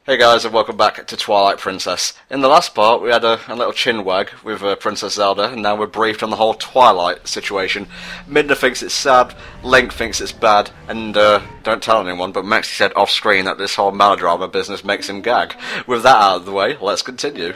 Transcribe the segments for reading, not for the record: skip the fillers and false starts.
Hey guys, and welcome back to Twilight Princess. In the last part, we had a little chin wag with Princess Zelda, and now we're briefed on the whole Twilight situation. Midna thinks it's sad, Link thinks it's bad, and don't tell anyone, but Maxie said off-screen that this whole melodrama business makes him gag. With that out of the way, let's continue.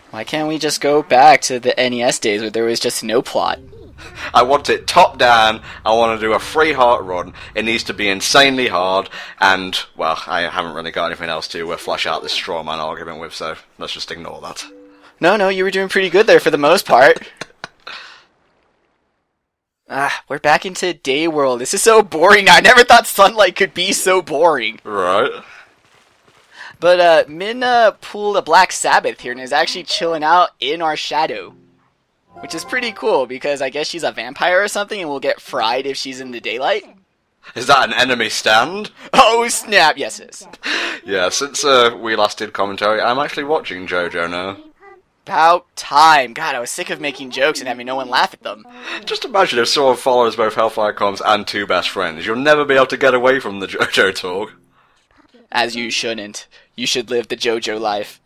Why can't we just go back to the NES days where there was just no plot? I want it top down, I want to do a free heart run, it needs to be insanely hard, and, well, I haven't really got anything else to flesh out this straw man argument with, so let's just ignore that. No, you were doing pretty good there for the most part. We're back into Day World. This is so boring. I never thought sunlight could be so boring. Right. But Minna pulled a Black Sabbath here and is actually chilling out in our shadow. Which is pretty cool, because I guess she's a vampire or something and will get fried if she's in the daylight. Is that an enemy stand? Oh, snap! Yes, it is. Yeah, since we last did commentary, I'm actually watching JoJo now. About time. God, I was sick of making jokes and having no one laugh at them. Just imagine if someone follows both Hellfire Comms and Two Best Friends. You'll never be able to get away from the JoJo talk. As you shouldn't. You should live the JoJo life.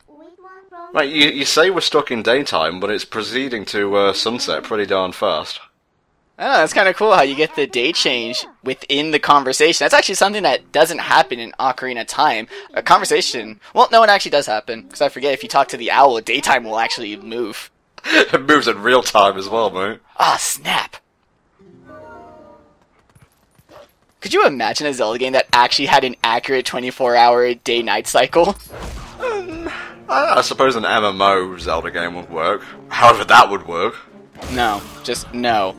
Right, you say we're stuck in daytime, but it's proceeding to sunset pretty darn fast. Oh, that's kind of cool how you get the day change within the conversation. That's actually something that doesn't happen in Ocarina of Time. A conversation... Well, no, it actually does happen. Because I forget, if you talk to the owl, daytime will actually move. It moves in real time as well, mate. Ah, snap! Could you imagine a Zelda game that actually had an accurate 24-hour day-night cycle? I suppose an MMO Zelda game would work. However, that would work. No, just no.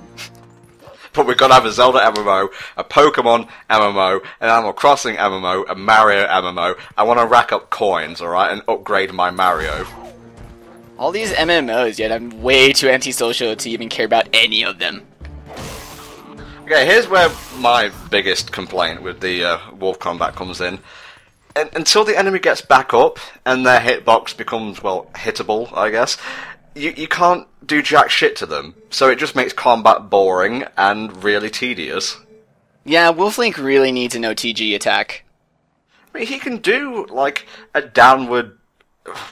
But we've got to have a Zelda MMO, a Pokemon MMO, an Animal Crossing MMO, a Mario MMO. I want to rack up coins, alright, and upgrade my Mario. All these MMOs, yet I'm way too antisocial to even care about any of them. Okay, here's where my biggest complaint with the Wolf Combat comes in. Until the enemy gets back up and their hitbox becomes, well, hittable, I guess, you can't do jack shit to them. So it just makes combat boring and really tedious. Yeah, Wolflink really needs an OTG attack. I mean, he can do, like, a downward,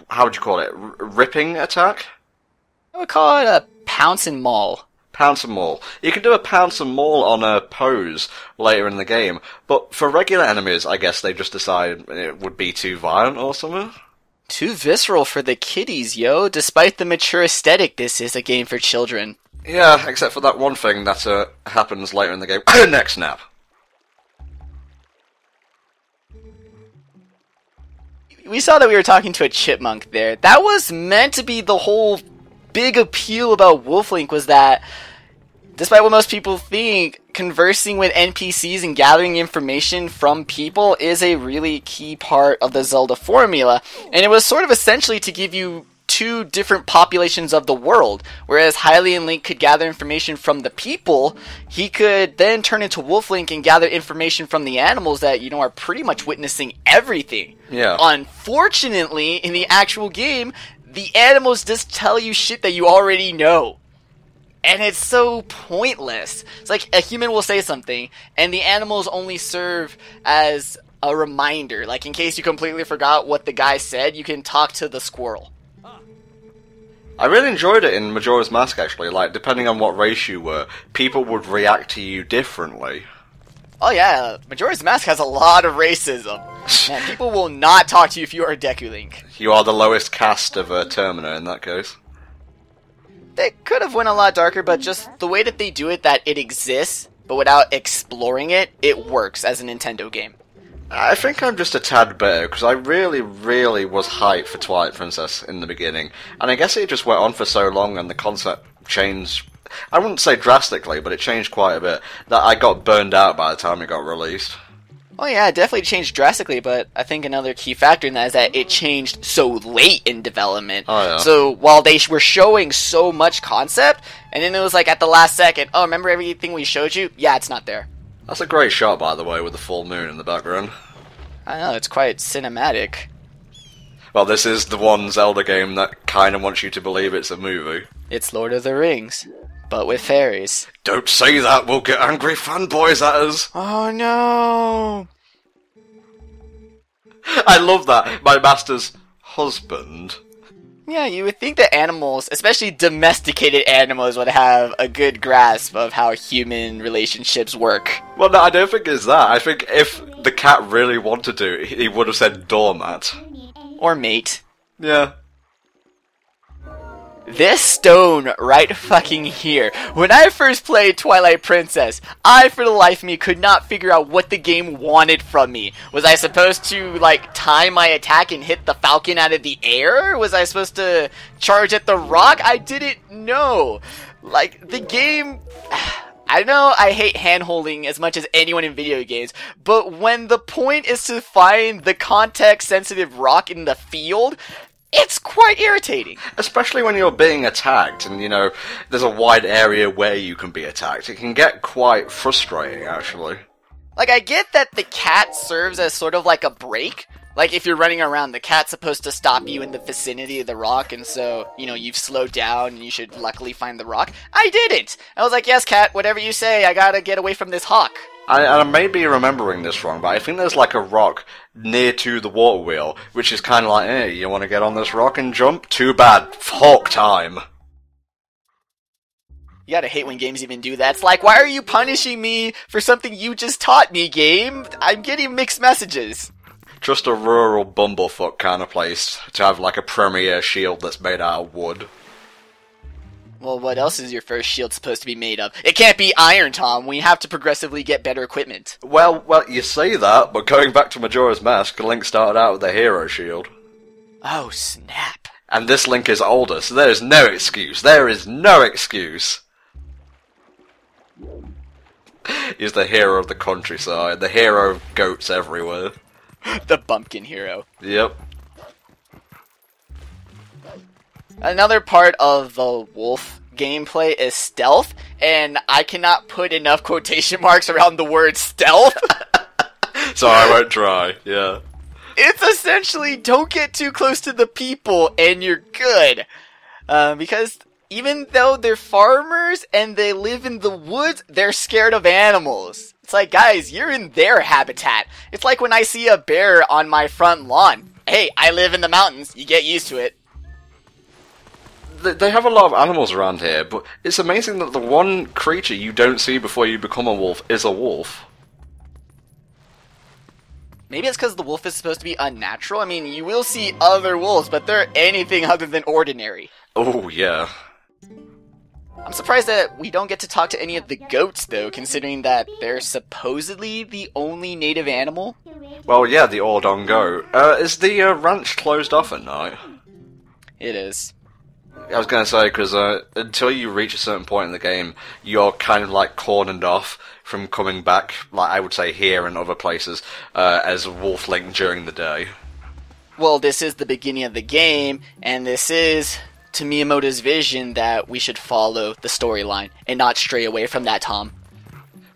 how would you call it, ripping attack? I would call it a pounce and maul. Pounce and maul. You can do a pounce and maul on a pose later in the game, but for regular enemies, I guess they just decide it would be too violent or something. Too visceral for the kiddies, yo. Despite the mature aesthetic, this is a game for children. Yeah, except for that one thing that happens later in the game. Neck snap. We saw that we were talking to a chipmunk there. That was meant to be the whole big appeal about Wolflink, was that despite what most people think, conversing with NPCs and gathering information from people is a really key part of the Zelda formula, and it was sort of essentially to give you two different populations of the world. Whereas Hylian Link could gather information from the people, he could then turn into Wolflink and gather information from the animals that, you know, are pretty much witnessing everything. Yeah. Unfortunately, in the actual game, the animals just tell you shit that you already know. And it's so pointless. It's like a human will say something, and the animals only serve as a reminder. Like, in case you completely forgot what the guy said, you can talk to the squirrel. I really enjoyed it in Majora's Mask, actually. Like, depending on what race you were, people would react to you differently. Oh yeah, Majora's Mask has a lot of racism. Man, people will not talk to you if you are a Deku Link. You are the lowest caste of Termina in that case. They could have went a lot darker, but just the way that they do it, that it exists, but without exploring it, it works as a Nintendo game. I think I'm just a tad bitter, because I really, really was hyped for Twilight Princess in the beginning, and I guess it just went on for so long and the concept changed, I wouldn't say drastically, but it changed quite a bit, that I got burned out by the time it got released. Oh yeah, it definitely changed drastically, but I think another key factor in that is that it changed so late in development. Oh, yeah. So while they were showing so much concept, and then it was like at the last second, oh, remember everything we showed you? Yeah, it's not there. That's a great shot, by the way, with the full moon in the background. I know, it's quite cinematic. Well, this is the one Zelda game that kind of wants you to believe it's a movie. It's Lord of the Rings, but with fairies. Don't say that, we'll get angry fanboys at us! Oh no! I love that. My master's husband. Yeah, you would think that animals, especially domesticated animals, would have a good grasp of how human relationships work. Well, no, I don't think it's that. I think if the cat really wanted to, he would have said doormat. Or mate. Yeah. This stone right fucking here. When I first played Twilight Princess, I for the life of me could not figure out what the game wanted from me. Was I supposed to, like, time my attack and hit the falcon out of the air? Was I supposed to charge at the rock? I didn't know. Like, the game... I know I hate hand-holding as much as anyone in video games, but when the point is to find the context-sensitive rock in the field... it's quite irritating. Especially when you're being attacked and, you know, there's a wide area where you can be attacked. It can get quite frustrating, actually. Like, I get that the cat serves as sort of like a break. Like, if you're running around, the cat's supposed to stop you in the vicinity of the rock, and so, you know, you've slowed down and you should luckily find the rock. I didn't! I was like, yes, cat, whatever you say, I gotta get away from this hawk. I may be remembering this wrong, but I think there's like a rock near to the water wheel, which is kind of like, hey, you want to get on this rock and jump? Too bad. Hawk time. You gotta hate when games even do that. It's like, why are you punishing me for something you just taught me, game? I'm getting mixed messages. Just a rural bumblefuck kind of place to have like a premier shield that's made out of wood. Well, what else is your first shield supposed to be made of? It can't be iron, Tom. We have to progressively get better equipment. Well, you say that, but going back to Majora's Mask, Link started out with a hero shield. Oh, snap. And this Link is older, so there is no excuse. There is no excuse. He's the hero of the countryside, the hero of goats everywhere. The bumpkin hero. Yep. Another part of the wolf gameplay is stealth, and I cannot put enough quotation marks around the word stealth. So I won't try, yeah. It's essentially don't get too close to the people and you're good. Because even though they're farmers and they live in the woods, they're scared of animals. It's like, guys, you're in their habitat. It's like when I see a bear on my front lawn. Hey, I live in the mountains. You get used to it. They have a lot of animals around here, but it's amazing that the one creature you don't see before you become a wolf is a wolf. Maybe it's because the wolf is supposed to be unnatural. I mean, you will see other wolves, but they're anything other than ordinary. Oh, yeah. I'm surprised that we don't get to talk to any of the goats, though, considering that they're supposedly the only native animal. Well, yeah, the Ordon goat. Is the ranch closed off at night? It is. I was going to say, because until you reach a certain point in the game, you're kind of like cornered off from coming back, like I would say here and other places, as Wolf Link during the day. Well, this is the beginning of the game, and this is, to Miyamoto's vision, that we should follow the storyline and not stray away from that, Tom.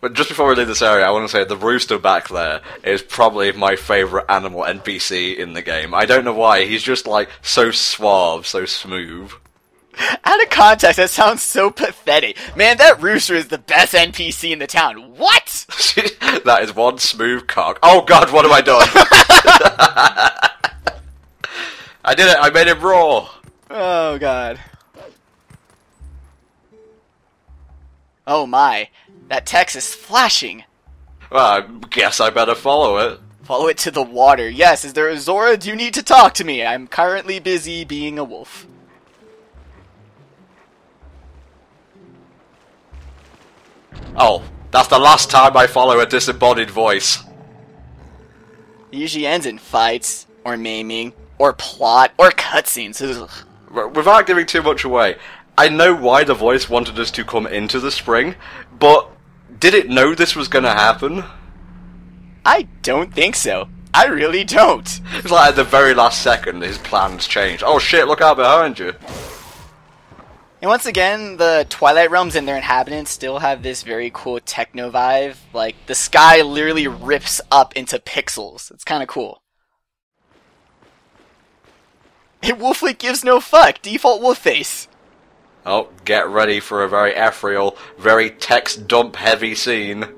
But just before we leave this area, I want to say the rooster back there is probably my favourite animal NPC in the game. I don't know why, he's just like so suave, so smooth. Out of context, that sounds so pathetic. Man, that rooster is the best NPC in the town. What? That is one smooth cock. Oh god, what have I done? I did it, I made him roar. Oh god. Oh my, that text is flashing. Well, I guess I better follow it. Follow it to the water. Yes, is there a Zora? Do you need to talk to me? I'm currently busy being a wolf. Oh, that's the last time I follow a disembodied voice. It usually ends in fights, or maiming, or plot, or cutscenes. Without giving too much away, I know why the voice wanted us to come into the spring, but did it know this was going to happen? I don't think so. I really don't. It's like at the very last second, his plans changed. Oh shit, look out behind you. And once again, the Twilight Realms and their inhabitants still have this very cool techno vibe. Like, the sky literally rips up into pixels. It's kind of cool. And Wolf Link gives no fuck. Default wolf face. Oh, get ready for a very ethereal, very text dump heavy scene.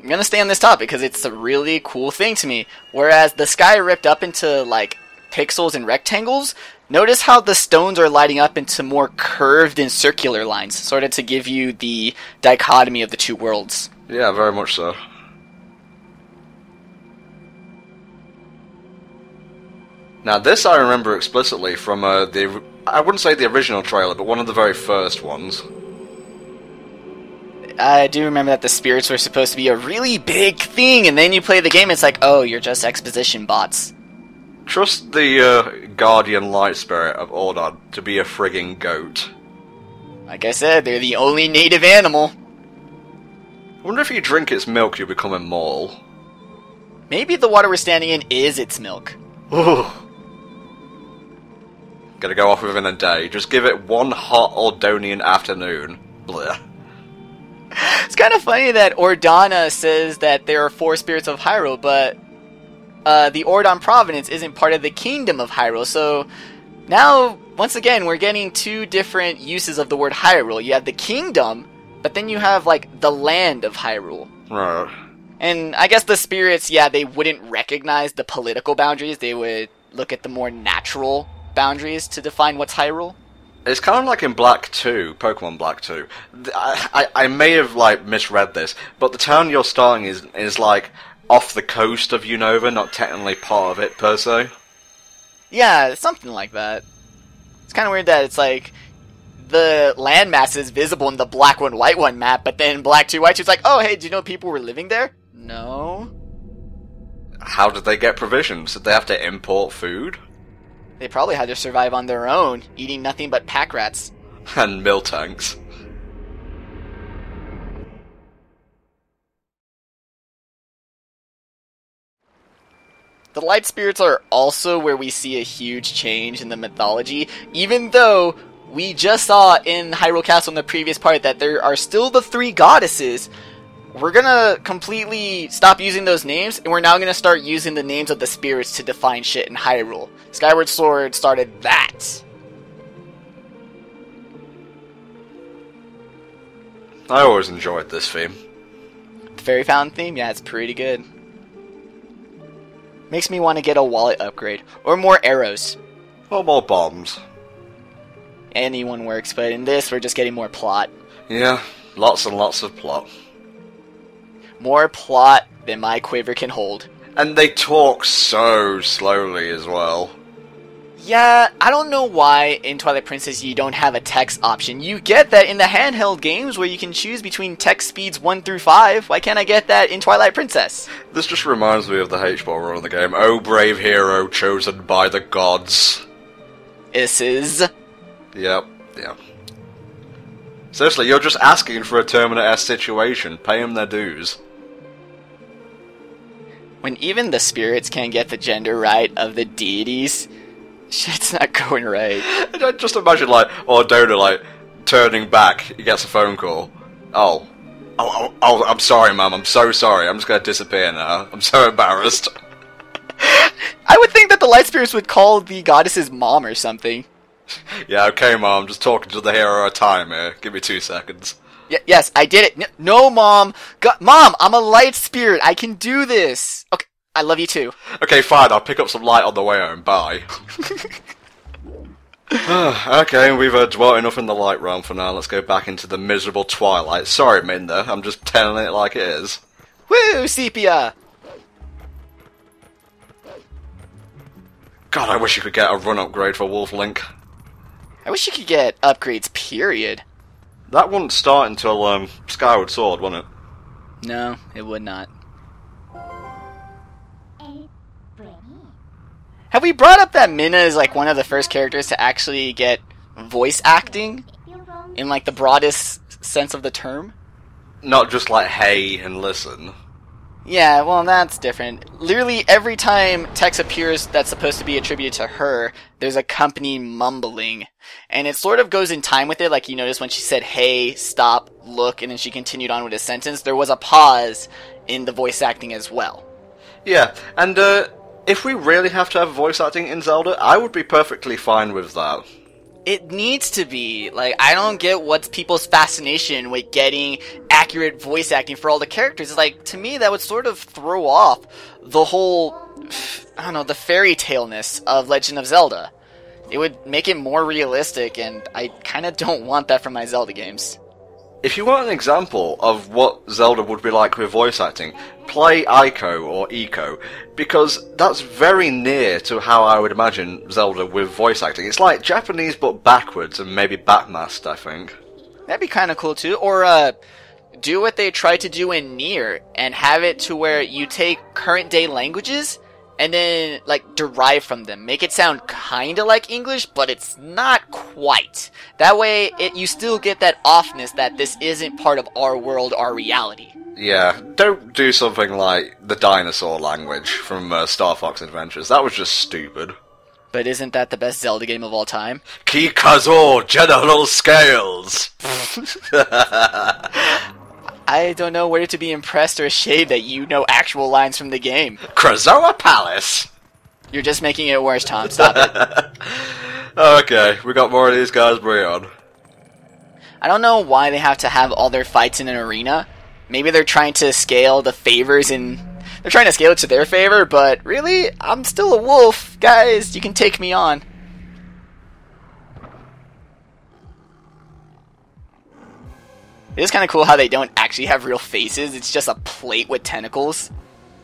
I'm gonna stay on this topic because it's a really cool thing to me. Whereas the sky ripped up into, like, pixels and rectangles, notice how the stones are lighting up into more curved and circular lines, sort of to give you the dichotomy of the two worlds. Yeah, very much so. Now this I remember explicitly from I wouldn't say the original trailer, but one of the very first ones. I do remember that the spirits were supposed to be a really big thing, and then you play the game, it's like, oh, you're just exposition bots. Trust the guardian light spirit of Ordon to be a frigging goat. Like I said, they're the only native animal. I wonder if you drink its milk you'll become immortal. Maybe the water we're standing in is its milk. Ooh. Gonna go off within a day. Just give it one hot Ordonian afternoon. Blech. It's kind of funny that Ordana says that there are 4 spirits of Hyrule, but the Ordon province isn't part of the kingdom of Hyrule, so now, once again, we're getting 2 different uses of the word Hyrule. You have the kingdom, but then you have, like, the land of Hyrule. Right. And I guess the spirits, yeah, they wouldn't recognize the political boundaries. They would look at the more natural boundaries to define what's Hyrule. It's kind of like in Black 2, Pokemon Black 2. I may have, like, misread this, but the town you're starting is like, off the coast of Unova, not technically part of it, per se. Yeah, something like that. It's kind of weird that it's like, the landmass is visible in the Black 1, White 1 map, but then Black 2, White 2 is like, oh, hey, do you know people were living there? No. How did they get provisions? Did they have to import food? They probably had to survive on their own, eating nothing but pack rats. And mill tanks. The light spirits are also where we see a huge change in the mythology, even though we just saw in Hyrule Castle in the previous part that there are still the 3 goddesses. We're gonna completely stop using those names, and we're now gonna start using the names of the spirits to define shit in Hyrule. Skyward Sword started that. I always enjoyed this theme. The Fairy Fountain theme? Yeah, it's pretty good. Makes me want to get a wallet upgrade. Or more arrows. Or more bombs. Anyone works, but in this, we're just getting more plot. Yeah, lots and lots of plot. More plot than my quiver can hold. And they talk so slowly as well. Yeah, I don't know why in Twilight Princess you don't have a text option. You get that in the handheld games where you can choose between text speeds 1 through 5. Why can't I get that in Twilight Princess? This just reminds me of the H-ball run of the game. Oh, brave hero chosen by the gods. Yep. Yeah. Seriously, you're just asking for a Terminator-esque situation. Pay them their dues. When even the spirits can't get the gender right of the deities, shit's not going right. I just imagine, like, Ordona, like, turning back, he gets a phone call. Oh, I'm sorry, Mum, I'm so sorry, I'm just gonna disappear now. I'm so embarrassed. I would think that the light spirits would call the goddess's mom or something. Yeah, okay, Mom, I'm just talking to the hero of time here. Give me 2 seconds. Yes, I did it. No, Mom. Mom, I'm a light spirit. I can do this. Okay, I love you too. Okay, fine, I'll pick up some light on the way home. Bye. Okay, we've dwelt enough in the light realm for now. Let's go back into the miserable Twilight. Sorry, Minda, I'm just telling it like it is. Woo, Sepia! God, I wish you could get a run upgrade for Wolf Link. I wish you could get upgrades, period. That wouldn't start until Skyward Sword, wouldn't it? No, it would not. Have we brought up that Minna is like one of the first characters to actually get voice acting? In like the broadest sense of the term? Not just like, hey, and listen. Yeah, well, that's different. Literally every time text appears that's supposed to be attributed to her, there's a company mumbling. And it sort of goes in time with it, like you notice when she said, hey, stop, look, and then she continued on with a sentence, there was a pause in the voice acting as well. Yeah, and if we really have to have voice acting in Zelda, I would be perfectly fine with that. It needs to be. Like, I don't get what's people's fascination with getting accurate voice acting for all the characters. It's like, to me, that would sort of throw off the whole, I don't know, the fairy tale-ness of Legend of Zelda. It would make it more realistic, and I kind of don't want that from my Zelda games. If you want an example of what Zelda would be like with voice acting, play Ico or Eco, because that's very near to how I would imagine Zelda with voice acting. It's like Japanese but backwards and maybe backmasked, I think. That'd be kind of cool too. Or do what they tried to do in Nier and have it to where you take current day languages and then like derive from them. Make it sound kind of like English, but it's not quite. That way you still get that offness that this isn't part of our world, our reality. Yeah, don't do something like the dinosaur language from Star Fox Adventures. That was just stupid. But isn't that the best Zelda game of all time? Kikazo General Scales! I don't know whether to be impressed or ashamed that you know actual lines from the game. Krazoa Palace! You're just making it worse, Tom. Stop it. Okay, we got more of these guys, bring on. I don't know why they have to have all their fights in an arena. Maybe they're trying to scale the favors and they're trying to scale it to their favor, but really, I'm still a wolf. Guys, you can take me on. It is kind of cool how they don't actually have real faces. It's just a plate with tentacles.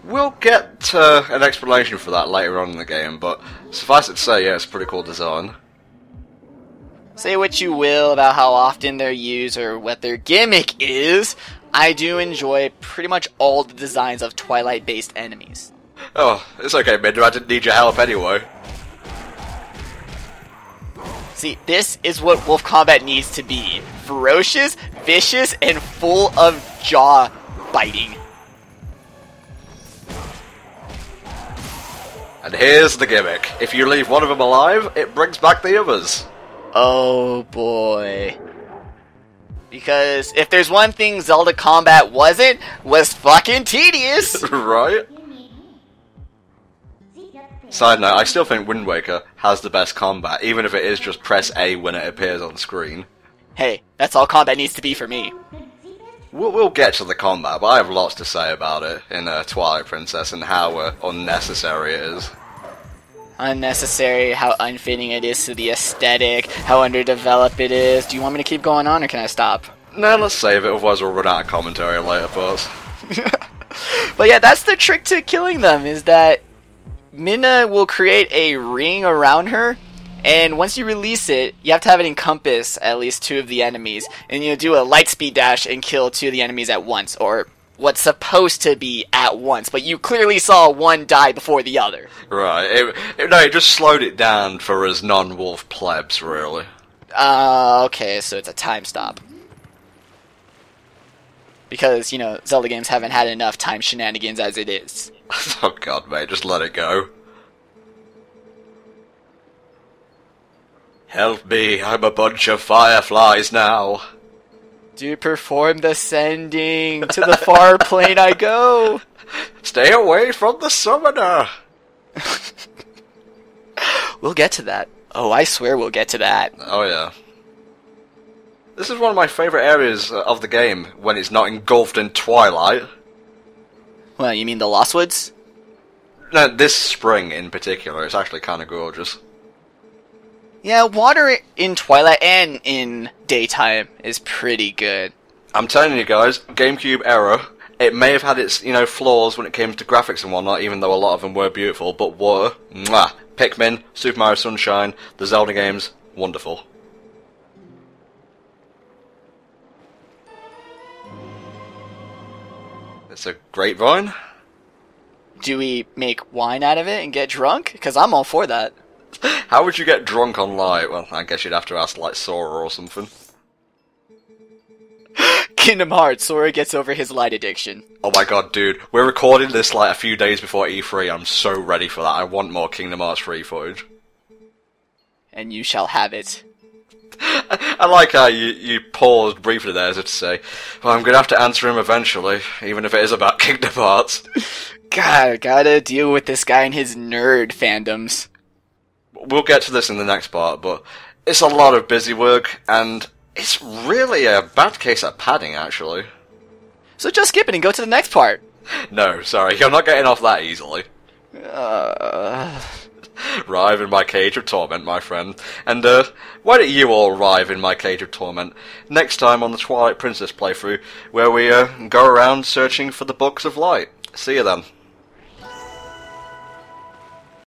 We'll get an explanation for that later on in the game, but suffice it to say, yeah, it's a pretty cool design. Say what you will about how often they're used or what their gimmick is, I do enjoy pretty much all the designs of Twilight-based enemies. Oh, it's okay, Minder, I didn't need your help anyway. See, this is what Wolf Combat needs to be. Ferocious, vicious, and full of jaw biting. And here's the gimmick. If you leave one of them alive, it brings back the others. Oh boy. Because if there's one thing Zelda combat wasn't, was fucking tedious! Right? Side note, I still think Wind Waker has the best combat, even if it is just press A when it appears on screen. Hey, that's all combat needs to be for me. We'll get to the combat, but I have lots to say about it in Twilight Princess and how unnecessary it is. Unnecessary, how unfitting it is to the aesthetic, how underdeveloped it is. Do you want me to keep going on, or can I stop? No, let's save it, otherwise we'll run out of commentary in later parts. But yeah, that's the trick to killing them, is that Minna will create a ring around her, and once you release it, you have to have it encompass at least 2 of the enemies, and you do a light speed dash and kill 2 of the enemies at once, or what's supposed to be at once, but you clearly saw one die before the other. Right, it just slowed it down for us non-wolf plebs, really. Okay, so it's a time stop. Because, you know, Zelda games haven't had enough time shenanigans as it is. Oh god, mate, just let it go. Help me, I'm a bunch of fireflies now. To perform the sending, to the far plane I go. Stay away from the summoner. We'll get to that. Oh, I swear we'll get to that. Oh yeah. This is one of my favourite areas of the game, when it's not engulfed in Twilight. Well, you mean the Lost Woods? No, this spring in particular, it's actually kind of gorgeous. Yeah, water in Twilight and in daytime is pretty good. I'm telling you guys, GameCube era, it may have had its, flaws when it came to graphics and whatnot, even though a lot of them were beautiful, but water, mwah. Pikmin, Super Mario Sunshine, the Zelda games, wonderful. It's a grapevine. Do we make wine out of it and get drunk? Because I'm all for that. How would you get drunk on light? Well, I guess you'd have to ask, like, Sora or something. Kingdom Hearts, Sora gets over his light addiction. Oh my god, dude. We're recording this, like, a few days before E3. I'm so ready for that. I want more Kingdom Hearts 3 footage. And you shall have it. I like how you paused briefly there as if to say, well, I'm going to have to answer him eventually, even if it is about Kingdom Hearts. God, gotta deal with this guy and his nerd fandoms. We'll get to this in the next part, but It's a lot of busy work, and it's really a bad case of padding, actually. So just skip it and go to the next part. No, sorry, I'm not getting off that easily. Rive in my cage of torment, my friend. And, why don't you all rive in my cage of torment next time on the Twilight Princess playthrough, where we, go around searching for the Books of Light. See you then.